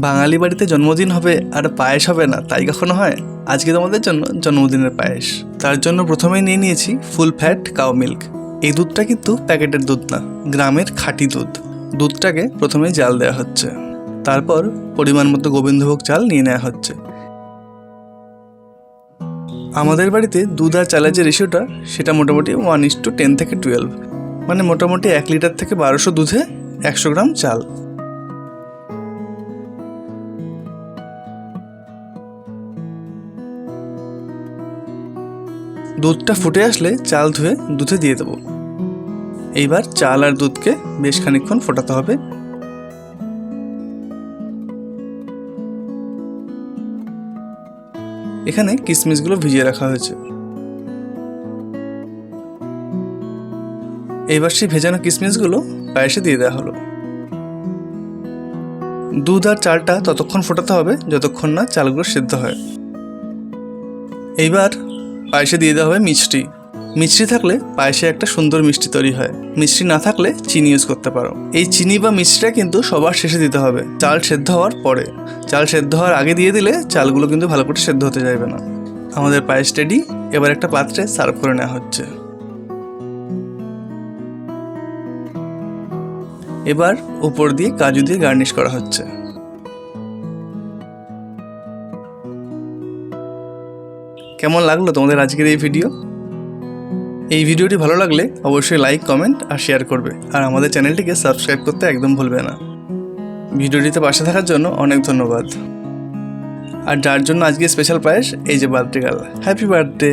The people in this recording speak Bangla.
বাঙালি বাড়িতে জন্মদিন হবে আর পায়েস হবে না, তাই কখনো হয়? আজকে তোমাদের জন্য জন্মদিনের পায়েস। তার জন্য প্রথমেই নিয়ে নিয়েছি ফুল ফ্যাট কাউ মিল্ক। এই দুধটা কিন্তু প্যাকেটের দুধ না, গ্রামের খাঁটি দুধ। দুধটাকে প্রথমে জাল দেওয়া হচ্ছে, তারপর পরিমাণ মতো গোবিন্দভোগ চাল নিয়ে নেওয়া হচ্ছে। আমাদের বাড়িতে দুধ আর চালের যে রেশিওটা, সেটা মোটামুটি 1:10 থেকে 12, মানে মোটামুটি 1 লিটার থেকে 1200 দুধে 100 গ্রাম চাল। দুধটা ফুটে আসলে চাল ধুয়ে দুধে দিয়ে দেবো। এইবার চাল আর দুধকে বেশ খানিকক্ষণ ফোটাতে হবে। এখানে কিশমিশগুলো ভিজিয়ে রাখা হয়েছে। এইবার সেই ভেজানো কিশমিশগুলো পায়েসে দিয়ে দেওয়া হলো। দুধ আর চালটা ততক্ষণ ফোটাতে হবে যতক্ষণ না চালগুলো সেদ্ধ হয়। এইবার পায়েসে দিয়ে দেওয়া হবে মিষ্টি। মিষ্টি থাকলে পায়েসে একটা সুন্দর মিষ্টি তৈরি হয়। মিষ্টি না থাকলে চিনি ইউজ করতে পারো। এই চিনি বা মিষ্টিটা কিন্তু সবার শেষে দিতে হবে, চাল সেদ্ধ হওয়ার পরে। চাল সেদ্ধ হওয়ার আগে দিয়ে দিলে চালগুলো কিন্তু ভালো করে সেদ্ধ হতে যাবে না। আমাদের পায়েস রেডি। এবার একটা পাত্রে সার্ভ করে নেওয়া হচ্ছে। এবার উপর দিয়ে কাজু দিয়ে গার্নিশ করা হচ্ছে। কেমন লাগলো তোমাদের আজকের এই ভিডিও? এই ভিডিওটি ভালো লাগলে অবশ্যই লাইক, কমেন্ট আর শেয়ার করবে, আর আমাদের চ্যানেলটিকে সাবস্ক্রাইব করতে একদম ভুলবে না। ভিডিওটিতে পাশে থাকার জন্য অনেক ধন্যবাদ। আর যার জন্য আজকে স্পেশাল পায়েস, এই যে বার্থডে গার্ল, হ্যাপি বার্থডে।